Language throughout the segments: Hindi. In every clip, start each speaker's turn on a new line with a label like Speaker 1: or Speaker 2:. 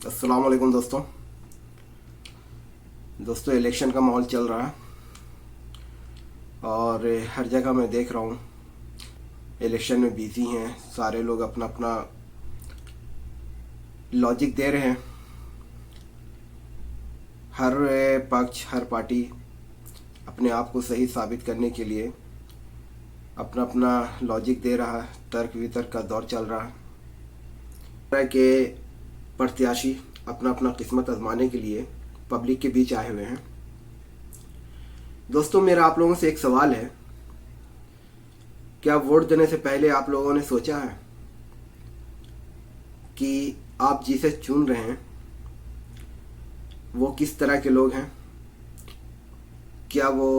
Speaker 1: अस्सलाम वालेकुम दोस्तों इलेक्शन का माहौल चल रहा है और हर जगह मैं देख रहा हूँ इलेक्शन में बिजी हैं सारे लोग अपना अपना लॉजिक दे रहे हैं। हर पक्ष हर पार्टी अपने आप को सही साबित करने के लिए अपना अपना लॉजिक दे रहा है। तर्क वितर्क का दौर चल रहा है। तरह के प्रत्याशी अपना अपना किस्मत आजमाने के लिए पब्लिक के बीच आए हुए हैं। दोस्तों मेरा आप लोगों से एक सवाल है, क्या वोट देने से पहले आप लोगों ने सोचा है कि आप जिसे चुन रहे हैं वो किस तरह के लोग हैं? क्या वो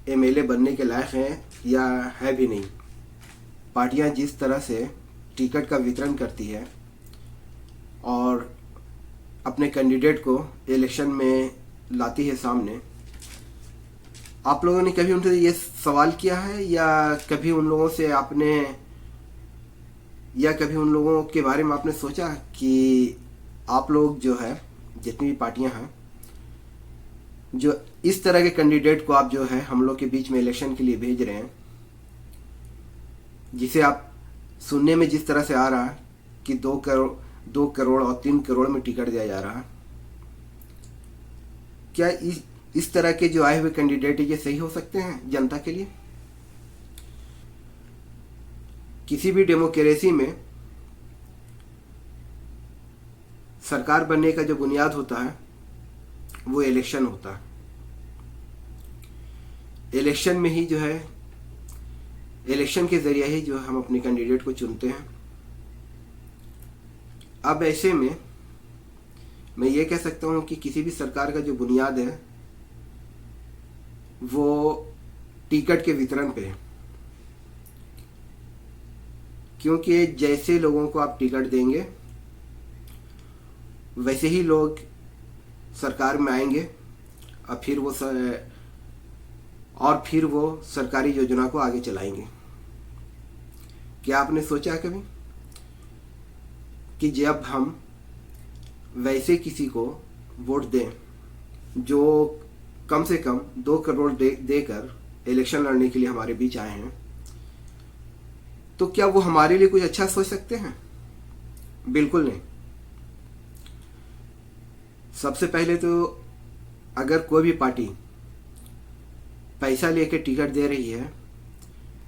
Speaker 1: एमएलए बनने के लायक हैं या है भी नहीं? पार्टियां जिस तरह से टिकट का वितरण करती है और अपने कैंडिडेट को इलेक्शन में लाती है सामने, आप लोगों ने कभी उनसे ये सवाल किया है या कभी उन लोगों से आपने या कभी उन लोगों के बारे में आपने सोचा कि आप लोग जो है जितनी भी पार्टियां हैं जो इस तरह के कैंडिडेट को आप जो है हम लोग के बीच में इलेक्शन के लिए भेज रहे हैं, जिसे आप सुनने में जिस तरह से आ रहा है कि 2 करोड़ और 3 करोड़ में टिकट दिया जा रहा है, क्या इस तरह के जो आए हुए कैंडिडेट ये सही हो सकते हैं जनता के लिए? किसी भी डेमोक्रेसी में सरकार बनने का जो बुनियाद होता है वो इलेक्शन होता है। इलेक्शन में ही जो है इलेक्शन के जरिए ही जो हम अपने कैंडिडेट को चुनते हैं। अब ऐसे में मैं ये कह सकता हूँ कि किसी भी सरकार का जो बुनियाद है वो टिकट के वितरण पे है, क्योंकि जैसे लोगों को आप टिकट देंगे वैसे ही लोग सरकार में आएंगे और फिर वो सरकारी योजना को आगे चलाएंगे। क्या आपने सोचा है कभी कि जब हम वैसे किसी को वोट दें जो कम से कम 2 करोड़ देकर इलेक्शन लड़ने के लिए हमारे बीच आए हैं, तो क्या वो हमारे लिए कुछ अच्छा सोच सकते हैं? बिल्कुल नहीं। सबसे पहले तो अगर कोई भी पार्टी पैसा लेकर टिकट दे रही है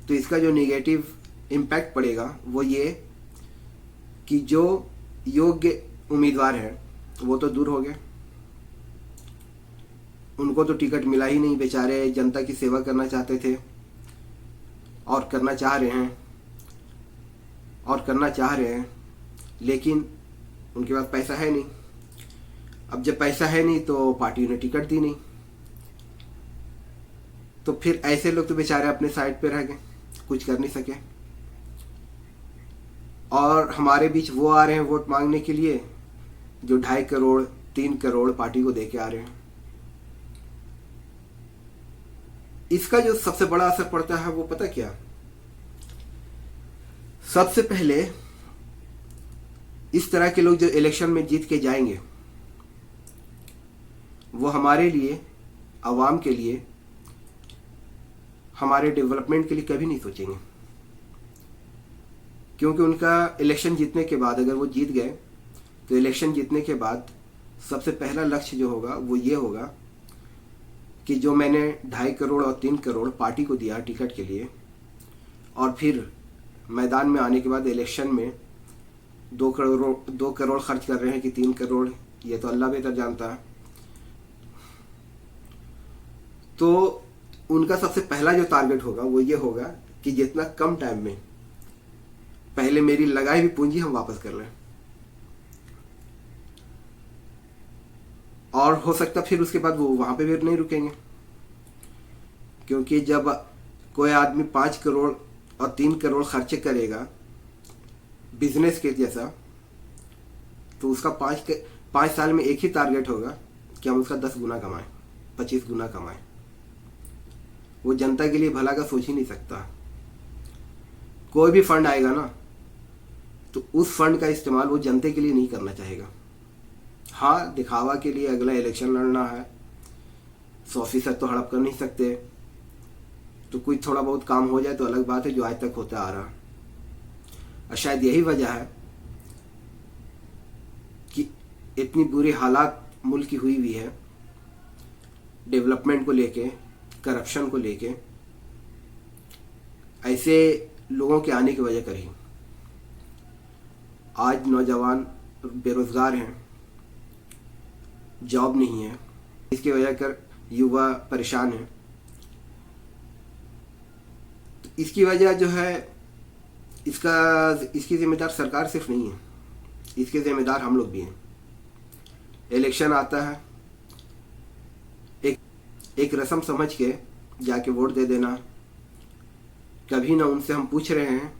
Speaker 1: तो इसका जो नेगेटिव इम्पैक्ट पड़ेगा वो ये कि जो योग्य उम्मीदवार हैं वो तो दूर हो गए, उनको तो टिकट मिला ही नहीं। बेचारे जनता की सेवा करना चाहते थे और करना चाह रहे हैं लेकिन उनके पास पैसा है नहीं। अब जब पैसा है नहीं तो पार्टी ने टिकट दी नहीं, तो फिर ऐसे लोग तो बेचारे अपने साइड पे रह गए, कुछ कर नहीं सके। और हमारे बीच वो आ रहे हैं वोट मांगने के लिए जो 2.5 करोड़ 3 करोड़ पार्टी को देके आ रहे हैं। इसका जो सबसे बड़ा असर पड़ता है वो पता क्या? सबसे पहले इस तरह के लोग जो इलेक्शन में जीत के जाएंगे वो हमारे लिए, आवाम के लिए, हमारे डेवलपमेंट के लिए कभी नहीं सोचेंगे, क्योंकि उनका इलेक्शन जीतने के बाद अगर वो जीत गए तो इलेक्शन जीतने के बाद सबसे पहला लक्ष्य जो होगा वो ये होगा कि जो मैंने 2.5 करोड़ और 3 करोड़ पार्टी को दिया टिकट के लिए और फिर मैदान में आने के बाद इलेक्शन में 2 करोड़ खर्च कर रहे हैं कि 3 करोड़, ये तो अल्लाह बेहतर जानता है। तो उनका सबसे पहला जो टारगेट होगा वो ये होगा कि जितना कम टाइम में पहले मेरी लगाई हुई पूंजी हम वापस कर लें। और हो सकता फिर उसके बाद वो वहां पे भी नहीं रुकेंगे, क्योंकि जब कोई आदमी 5 करोड़ और 3 करोड़ खर्चे करेगा बिजनेस के जैसा, तो उसका 5 साल में एक ही टारगेट होगा कि हम उसका 10 गुना कमाएं, 25 गुना कमाएं। वो जनता के लिए भला का सोच ही नहीं सकता। कोई भी फंड आएगा ना तो उस फंड का इस्तेमाल वो जनता के लिए नहीं करना चाहेगा, हाँ, दिखावा के लिए अगला इलेक्शन लड़ना है, 100% तो हड़प कर नहीं सकते, तो कोई थोड़ा बहुत काम हो जाए तो अलग बात है, जो आज तक होता आ रहा। और शायद यही वजह है कि इतनी बुरी हालात मुल्क की हुई हुई है, डेवलपमेंट को लेके, करप्शन को लेके, ऐसे लोगों के आने की वजह कर ही आज नौजवान बेरोजगार हैं, जॉब नहीं है, इसकी वजह कर युवा परेशान हैं। तो इसकी वजह जो है, इसकी जिम्मेदार सरकार सिर्फ नहीं है, इसके जिम्मेदार हम लोग भी हैं। इलेक्शन आता है, एक रस्म समझ के जाके वोट दे देना। कभी ना उनसे हम पूछ रहे हैं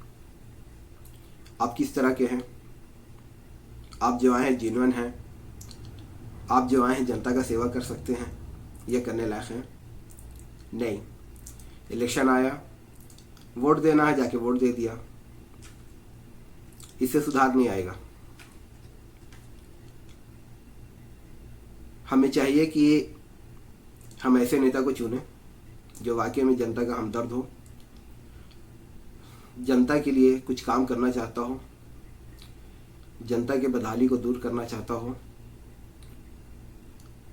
Speaker 1: आप किस तरह के हैं, आप जो आए हैं जेन्युइन हैं, आप जो आए हैं जनता का सेवा कर सकते हैं, ये करने लायक हैं? नहीं। इलेक्शन आया, वोट देना है, जाके वोट दे दिया, इससे सुधार नहीं आएगा। हमें चाहिए कि हम ऐसे नेता को चुनें जो वाकई में जनता का हमदर्द हो, जनता के लिए कुछ काम करना चाहता हो, जनता के बदहाली को दूर करना चाहता हो।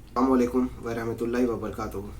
Speaker 1: अस्सलाम वालेकुम व रहमतुल्लाहि व बरकातहू।